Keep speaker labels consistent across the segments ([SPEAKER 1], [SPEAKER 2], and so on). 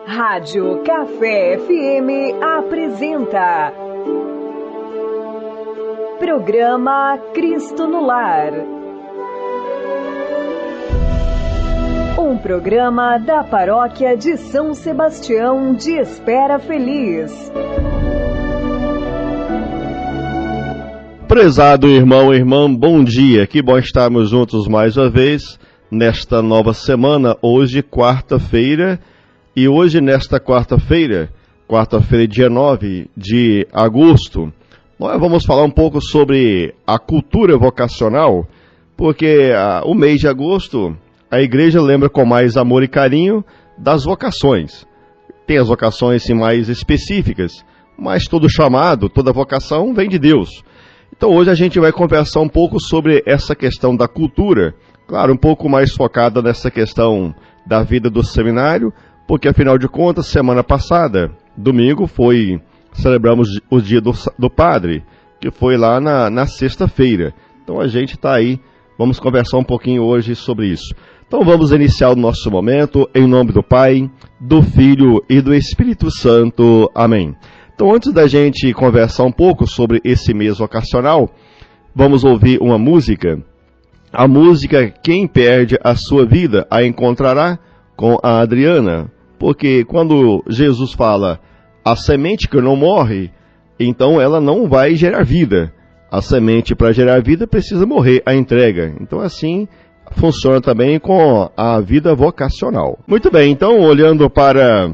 [SPEAKER 1] Rádio Café FM apresenta Programa Cristo no Lar. Um programa da Paróquia de São Sebastião de Espera Feliz.
[SPEAKER 2] Prezado irmão e irmã, bom dia. Que bom estarmos juntos mais uma vez nesta nova semana, hoje quarta-feira. E hoje, nesta quarta-feira, dia 9 de agosto, nós vamos falar um pouco sobre a cultura vocacional, porque o mês de agosto, a igreja lembra com mais amor e carinho das vocações. Tem as vocações sim, mais específicas, mas todo chamado, toda vocação vem de Deus. Então hoje a gente vai conversar um pouco sobre essa questão da cultura, claro, um pouco mais focada nessa questão da vida do seminário, porque afinal de contas, semana passada, domingo, celebramos o dia do padre, que foi lá na sexta-feira. Então a gente está aí, vamos conversar um pouquinho hoje sobre isso. Então vamos iniciar o nosso momento em nome do Pai, do Filho e do Espírito Santo. Amém. Então antes da gente conversar um pouco sobre esse mês vocacional, vamos ouvir uma música. A música Quem Perde a Sua Vida a Encontrará, com a Adriana. Porque quando Jesus fala a semente que não morre, então ela não vai gerar vida. A semente, para gerar vida, precisa morrer, a entrega. Então assim funciona também com a vida vocacional. Muito bem, então olhando para...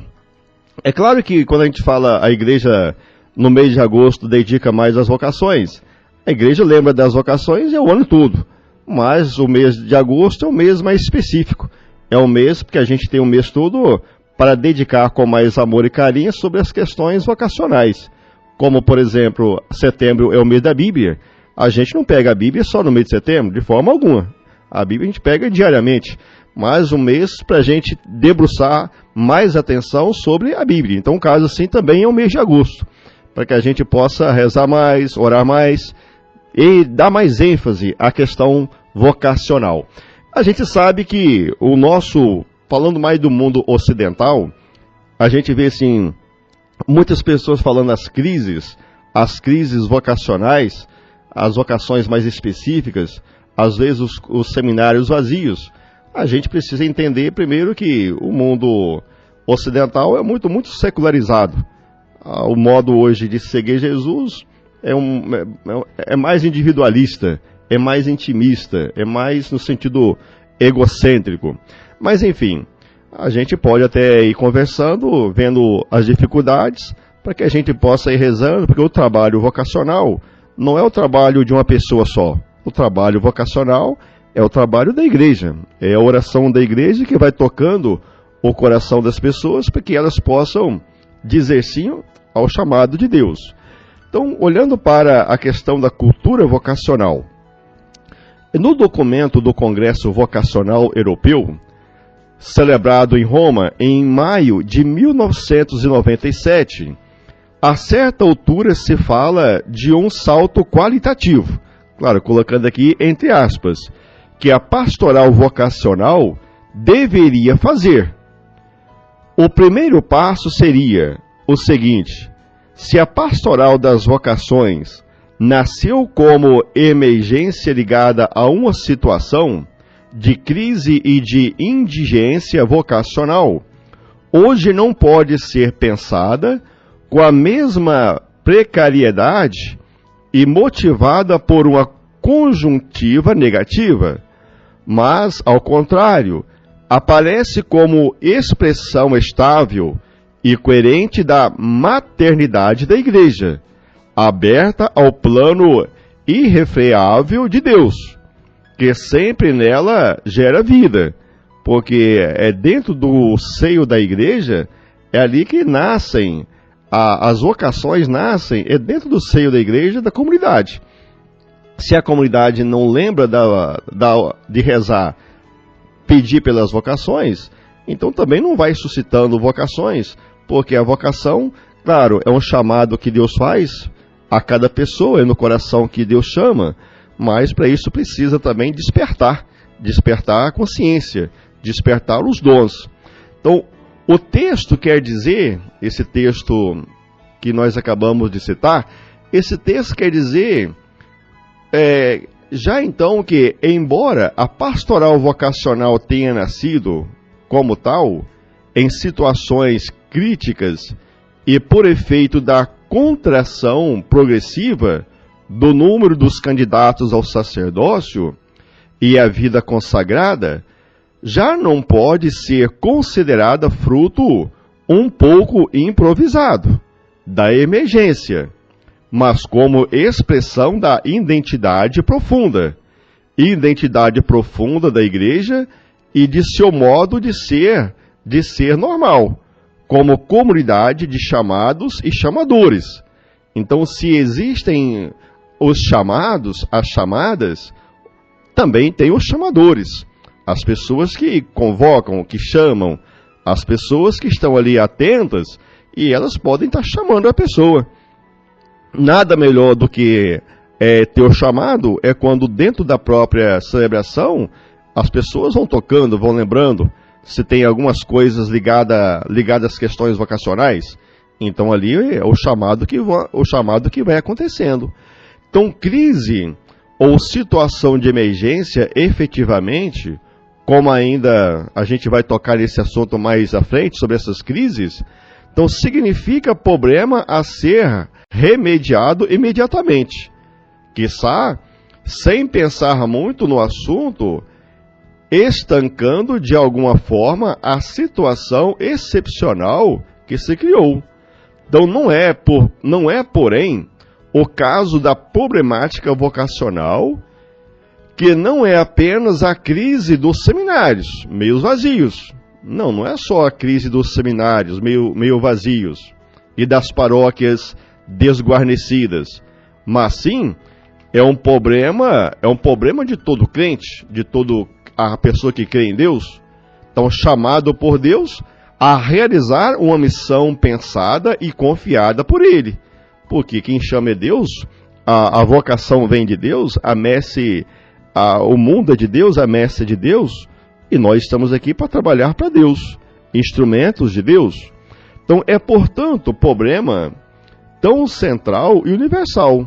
[SPEAKER 2] É claro que quando a gente fala a igreja no mês de agosto dedica mais às vocações, a igreja lembra das vocações o ano todo. Mas o mês de agosto é um mês mais específico. É um mês porque a gente tem um mês todo para dedicar com mais amor e carinho sobre as questões vocacionais. Como, por exemplo, setembro é o mês da Bíblia. A gente não pega a Bíblia só no mês de setembro, de forma alguma. A Bíblia a gente pega diariamente. Mas um mês para a gente debruçar mais atenção sobre a Bíblia. Então, caso assim, também é o mês de agosto. Para que a gente possa rezar mais, orar mais e dar mais ênfase à questão vocacional. A gente sabe que o nosso... Falando mais do mundo ocidental, a gente vê assim, muitas pessoas falando as crises vocacionais, as vocações mais específicas, às vezes os seminários vazios. A gente precisa entender primeiro que o mundo ocidental é muito secularizado. O modo hoje de seguir Jesus é mais individualista, é mais intimista, é mais no sentido egocêntrico. Mas enfim, a gente pode até ir conversando, vendo as dificuldades, para que a gente possa ir rezando, porque o trabalho vocacional não é o trabalho de uma pessoa só. O trabalho vocacional é o trabalho da igreja, é a oração da igreja que vai tocando o coração das pessoas para que elas possam dizer sim ao chamado de Deus. Então, olhando para a questão da cultura vocacional, no documento do Congresso Vocacional Europeu, celebrado em Roma em maio de 1997, a certa altura se fala de um salto qualitativo, claro, colocando aqui entre aspas, que a pastoral vocacional deveria fazer. O primeiro passo seria o seguinte: se a pastoral das vocações nasceu como emergência ligada a uma situação de crise e de indigência vocacional, hoje não pode ser pensada com a mesma precariedade e motivada por uma conjuntiva negativa, mas, ao contrário, aparece como expressão estável e coerente da maternidade da Igreja, aberta ao plano irrefreável de Deus, que sempre nela gera vida, porque é dentro do seio da igreja, é ali que nascem, as vocações nascem, é dentro do seio da igreja, da comunidade. Se a comunidade não lembra de rezar, pedir pelas vocações, então também não vai suscitando vocações, porque a vocação, claro, é um chamado que Deus faz a cada pessoa, é no coração que Deus chama, mas para isso precisa também despertar a consciência, despertar os dons. Então, O texto quer dizer, esse texto que nós acabamos de citar, esse texto quer dizer, já então que, embora a pastoral vocacional tenha nascido como tal, em situações críticas e por efeito da contração progressiva do número dos candidatos ao sacerdócio e à vida consagrada, já não pode ser considerada fruto um pouco improvisado da emergência, mas como expressão da identidade profunda da Igreja e de seu modo de ser normal, como comunidade de chamados e chamadores. Então, se existem os chamados, as chamadas, também tem os chamadores, as pessoas que convocam, que chamam, as pessoas que estão ali atentas e elas podem estar chamando a pessoa. Nada melhor do que ter o chamado é quando dentro da própria celebração as pessoas vão tocando, vão lembrando, se tem algumas coisas ligadas às questões vocacionais, então ali é o chamado que vai acontecendo. Então, crise ou situação de emergência, efetivamente, como ainda a gente vai tocar nesse assunto mais à frente, sobre essas crises, então significa problema a ser remediado imediatamente. Quiçá, sem pensar muito no assunto, estancando de alguma forma a situação excepcional que se criou. Então não é, porém, o caso da problemática vocacional, que não é apenas a crise dos seminários, meio vazios. Não é só a crise dos seminários, meio vazios, e das paróquias desguarnecidas, mas sim é um problema de todo crente, de toda a pessoa que crê em Deus. Então, chamado por Deus a realizar uma missão pensada e confiada por Ele. Porque quem chama é Deus, a vocação vem de Deus, o mundo é de Deus, a messe é de Deus, e nós estamos aqui para trabalhar para Deus, instrumentos de Deus. Então, é, portanto, problema tão central e universal.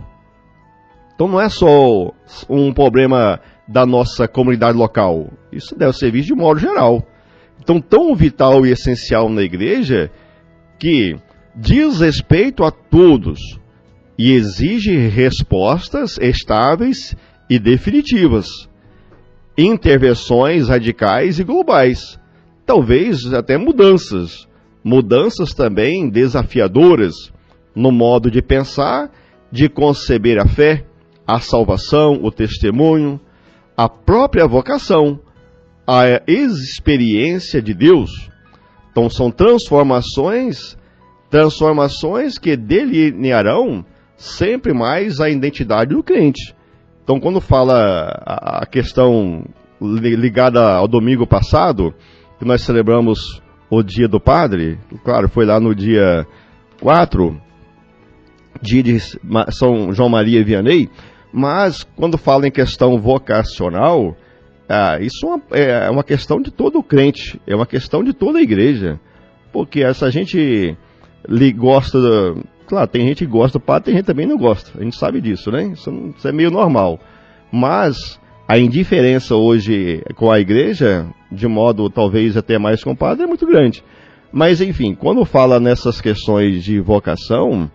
[SPEAKER 2] Então, não é só um problema da nossa comunidade local, isso deve ser visto de modo geral. Então, tão vital e essencial na igreja, que diz respeito a todos e exige respostas estáveis e definitivas, intervenções radicais e globais, talvez até mudanças também desafiadoras no modo de pensar, de conceber a fé, a salvação, o testemunho, a própria vocação, a experiência de Deus. Então são transformações que delinearão sempre mais a identidade do crente. Então, quando fala a questão ligada ao domingo passado, que nós celebramos o Dia do Padre, claro, foi lá no dia 4, dia de São João Maria Vianney, mas quando fala em questão vocacional, isso é uma questão de todo crente, é uma questão de toda a igreja, porque essa gente gosta, claro, tem gente que gosta do padre, tem gente que também não gosta, a gente sabe disso, né? Isso é meio normal, mas a indiferença hoje com a igreja, de modo talvez até mais com o padre, é muito grande. Mas enfim, quando fala nessas questões de vocação,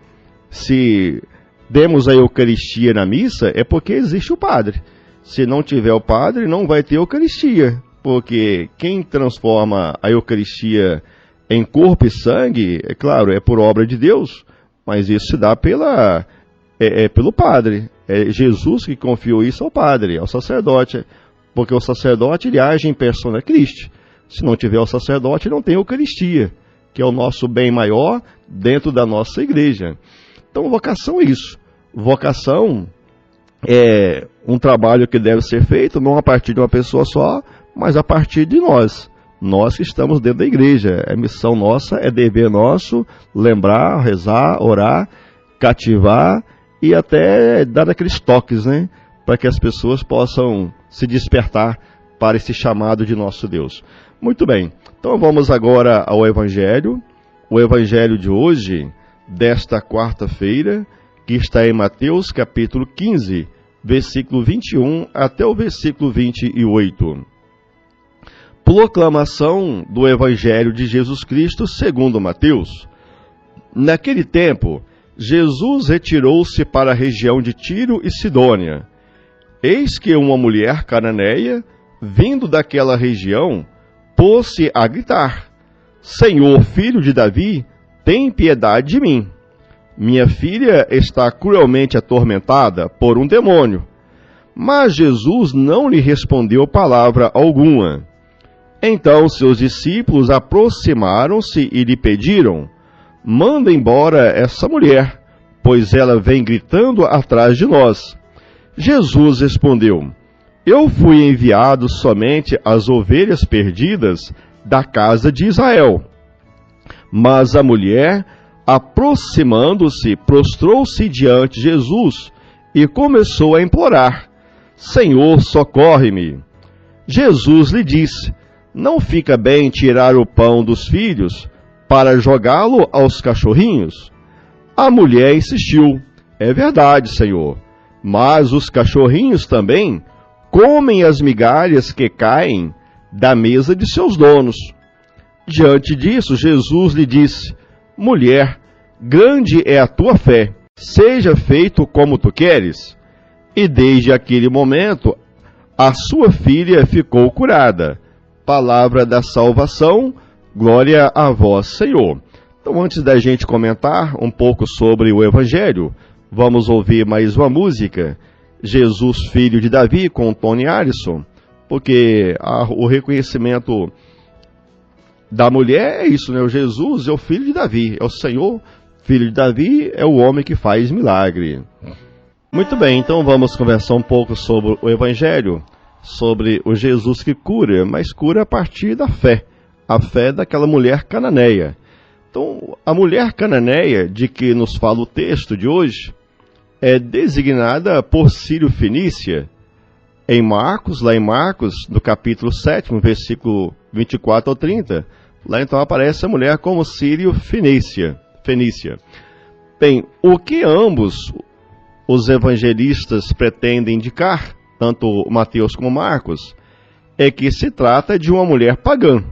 [SPEAKER 2] se demos a Eucaristia na missa, é porque existe o padre. Se não tiver o padre, não vai ter Eucaristia, porque quem transforma a Eucaristia em corpo e sangue, é claro, é por obra de Deus, mas isso se dá pelo padre. É Jesus que confiou isso ao padre, ao sacerdote, porque o sacerdote ele age em persona Christi. Se não tiver o sacerdote, não tem Eucaristia, que é o nosso bem maior dentro da nossa igreja. Então, vocação é isso. Vocação é um trabalho que deve ser feito não a partir de uma pessoa só, mas a partir de nós. Nós que estamos dentro da igreja. É missão nossa, é dever nosso lembrar, rezar, orar, cativar e até dar aqueles toques, né? Para que as pessoas possam se despertar para esse chamado de nosso Deus. Muito bem, então vamos agora ao Evangelho. O Evangelho de hoje, desta quarta-feira, que está em Mateus capítulo 15, versículo 21 até o versículo 28. Proclamação do Evangelho de Jesus Cristo segundo Mateus. Naquele tempo, Jesus retirou-se para a região de Tiro e Sidônia. Eis que uma mulher cananeia, vindo daquela região, pôs-se a gritar: Senhor, filho de Davi, tem piedade de mim. Minha filha está cruelmente atormentada por um demônio. Mas Jesus não lhe respondeu palavra alguma. Então seus discípulos aproximaram-se e lhe pediram: Manda embora essa mulher, pois ela vem gritando atrás de nós. Jesus respondeu: Eu fui enviado somente às ovelhas perdidas da casa de Israel. Mas a mulher, aproximando-se, prostrou-se diante de Jesus e começou a implorar: Senhor, socorre-me. Jesus lhe disse: Não fica bem tirar o pão dos filhos para jogá-lo aos cachorrinhos? A mulher insistiu: É verdade, Senhor, mas os cachorrinhos também comem as migalhas que caem da mesa de seus donos. Diante disso, Jesus lhe disse: Mulher, grande é a tua fé, seja feito como tu queres. E desde aquele momento, a sua filha ficou curada. Palavra da salvação, glória a vós, Senhor. Então, antes da gente comentar um pouco sobre o Evangelho, vamos ouvir mais uma música, Jesus, Filho de Davi, com Tony Allison, porque o reconhecimento da mulher é isso, né? O Jesus é o Filho de Davi, é o Senhor, Filho de Davi, é o homem que faz milagre. Muito bem, então vamos conversar um pouco sobre o Evangelho, sobre o Jesus que cura, mas cura a partir da fé, a fé daquela mulher cananeia. Então, a mulher cananeia, de que nos fala o texto de hoje, é designada por Sírio-Fenícia. Em Marcos, lá em Marcos, no capítulo 7, versículo 24 ao 30, lá então aparece a mulher como Sírio-Fenícia. Bem, o que ambos os evangelistas pretendem indicar, tanto Mateus como Marcos, é que se trata de uma mulher pagã.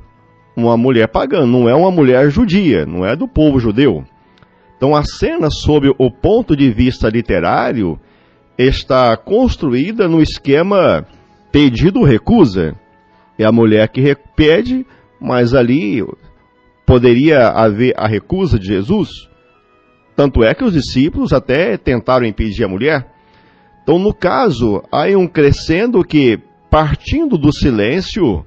[SPEAKER 2] Uma mulher pagã, não é uma mulher judia, não é do povo judeu. Então a cena, sob o ponto de vista literário, está construída no esquema pedido-recusa. É a mulher que pede, mas ali poderia haver a recusa de Jesus. Tanto é que os discípulos até tentaram impedir a mulher. Então, no caso, há um crescendo que, partindo do silêncio,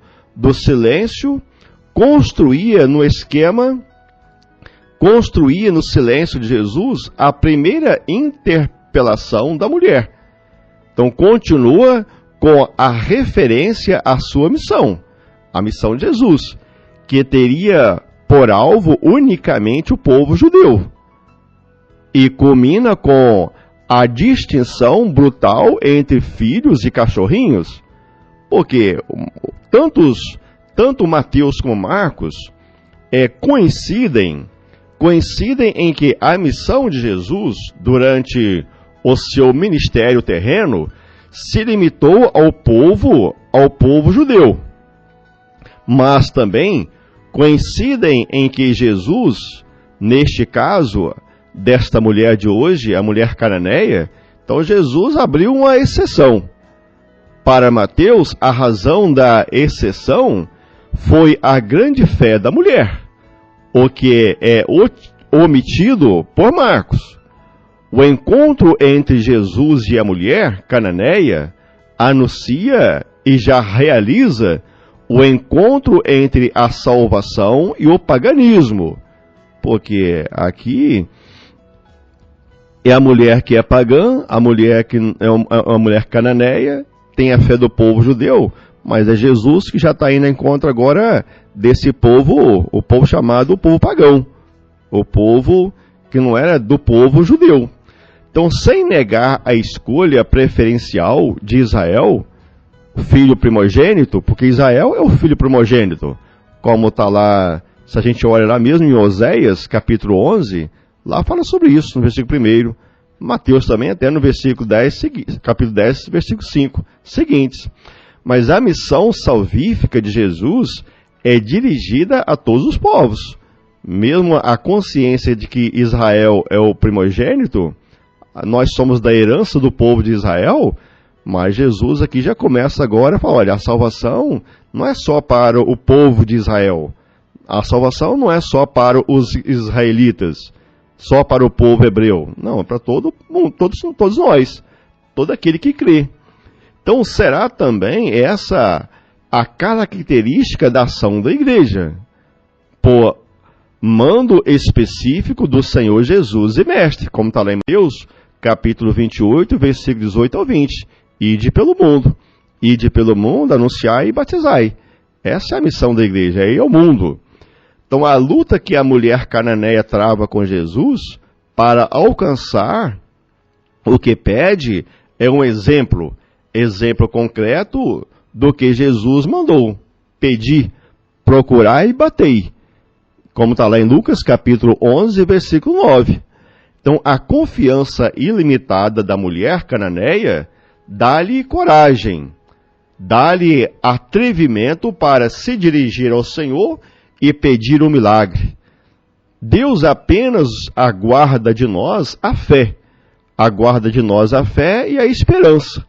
[SPEAKER 2] construía no silêncio de Jesus a primeira interpelação da mulher. Então, continua com a referência à sua missão, a missão de Jesus, que teria por alvo unicamente o povo judeu. E culmina com a distinção brutal entre filhos e cachorrinhos, porque tanto Mateus como Marcos coincidem em que a missão de Jesus, durante o seu ministério terreno, se limitou ao povo judeu. Mas também coincidem em que Jesus, neste caso, desta mulher de hoje, a mulher cananeia, então Jesus abriu uma exceção. Para Mateus, a razão da exceção foi a grande fé da mulher, o que é omitido por Marcos. O encontro entre Jesus e a mulher cananeia anuncia e já realiza o encontro entre a salvação e o paganismo, porque aqui é a mulher que é pagã, a mulher que é uma mulher cananeia, tem a fé do povo judeu, mas é Jesus que já está indo ao encontro agora desse povo, o povo chamado povo pagão, o povo que não era do povo judeu. Então, sem negar a escolha preferencial de Israel, o filho primogênito, porque Israel é o filho primogênito, como está lá, se a gente olha lá mesmo em Oséias, capítulo 11, lá fala sobre isso, no versículo 1. Mateus também, até no versículo 10, capítulo 10, versículo 5, seguintes. Mas a missão salvífica de Jesus é dirigida a todos os povos. Mesmo a consciência de que Israel é o primogênito, nós somos da herança do povo de Israel, mas Jesus aqui já começa agora a falar, olha, a salvação não é só para o povo de Israel. A salvação não é só para os israelitas, só para o povo hebreu. Não, é para todo mundo, todos nós, todo aquele que crê. Então, será também essa a característica da ação da igreja, por mando específico do Senhor Jesus e Mestre, como está lá em Mateus, capítulo 28, versículo 18 ao 20. Ide pelo mundo, anunciai e batizai. Essa é a missão da igreja, aí é o mundo. Então, a luta que a mulher cananeia trava com Jesus para alcançar o que pede é um exemplo concreto do que Jesus mandou. Pedi, procurai e batei. Como está lá em Lucas, capítulo 11, versículo 9. Então, a confiança ilimitada da mulher cananeia dá-lhe coragem, dá-lhe atrevimento para se dirigir ao Senhor e pedir um milagre. Deus apenas aguarda de nós a fé. Aguarda de nós a fé e a esperança,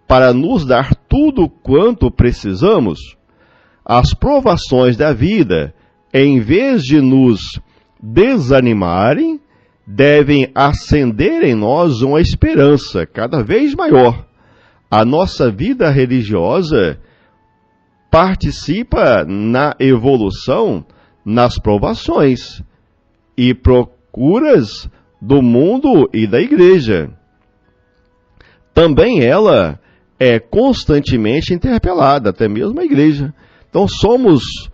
[SPEAKER 2] para nos dar tudo quanto precisamos. As provações da vida, em vez de nos desanimarem, devem acender em nós uma esperança cada vez maior. A nossa vida religiosa participa na evolução, nas provações e procuras do mundo e da igreja. Também ela é constantemente interpelada, até mesmo a igreja. Então somos,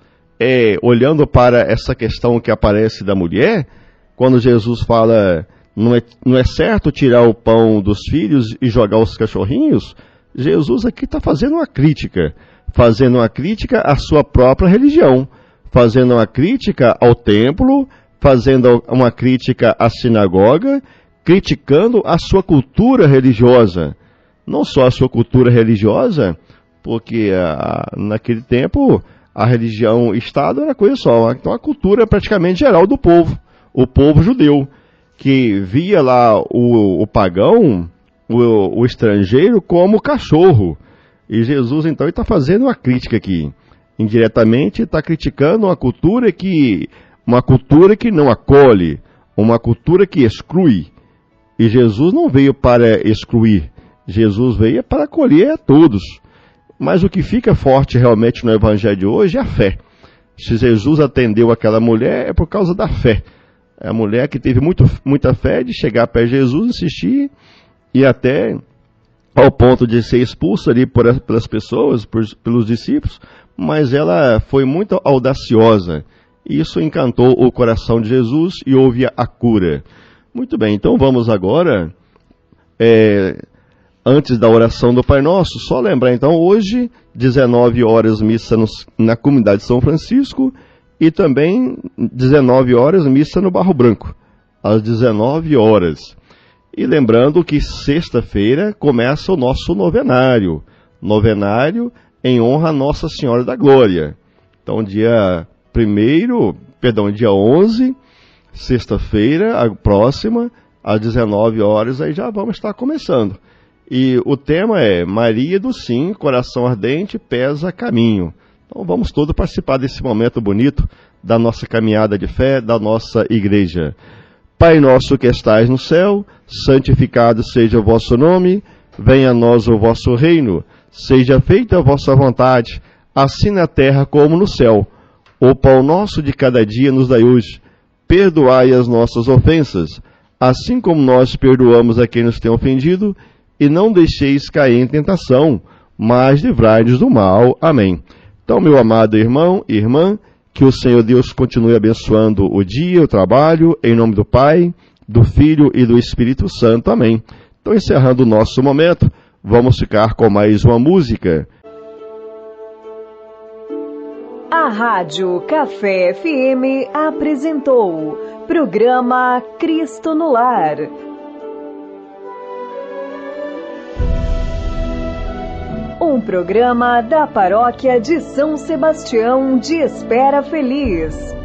[SPEAKER 2] olhando para essa questão que aparece da mulher, quando Jesus fala, não é certo tirar o pão dos filhos e jogar os cachorrinhos, Jesus aqui está fazendo uma crítica à sua própria religião, fazendo uma crítica ao templo, fazendo uma crítica à sinagoga, criticando a sua cultura religiosa. Não só a sua cultura religiosa, porque naquele tempo a religião-estado era coisa só. Então a cultura praticamente geral do povo, o povo judeu, que via lá o pagão, o estrangeiro, como cachorro. E Jesus, então, está fazendo uma crítica aqui. Indiretamente, está criticando uma cultura que não acolhe, uma cultura que exclui. E Jesus não veio para excluir, Jesus veio para acolher a todos. Mas o que fica forte realmente no Evangelho de hoje é a fé. Se Jesus atendeu aquela mulher, é por causa da fé. É a mulher que teve muita fé de chegar perto de Jesus, insistir, e até ao ponto de ser expulsa ali pelas pessoas, pelos discípulos, mas ela foi muito audaciosa. Isso encantou o coração de Jesus e houve a cura. Muito bem, então vamos agora, antes da oração do Pai Nosso, só lembrar então, hoje, 19 horas, missa na comunidade de São Francisco, e também 19 horas, missa no Barro Branco, às 19 horas. E lembrando que sexta-feira começa o nosso novenário em honra a Nossa Senhora da Glória. Então, dia 11, sexta-feira, a próxima, às 19 horas, aí já vamos estar começando. E o tema é Maria do Sim, coração ardente, pesa caminho. Então vamos todos participar desse momento bonito da nossa caminhada de fé, da nossa igreja. Pai nosso que estais no céu, santificado seja o vosso nome, venha a nós o vosso reino, seja feita a vossa vontade, assim na terra como no céu. O pão nosso de cada dia nos dai hoje, perdoai as nossas ofensas, assim como nós perdoamos a quem nos tem ofendido, e não deixeis cair em tentação, mas livrai-nos do mal. Amém. Então, meu amado irmão e irmã, que o Senhor Deus continue abençoando o dia, o trabalho, em nome do Pai, do Filho e do Espírito Santo. Amém. Então, encerrando o nosso momento, vamos ficar com mais uma música.
[SPEAKER 1] A Rádio Café FM apresentou programa Cristo no Lar. Um programa da Paróquia de São Sebastião de Espera Feliz.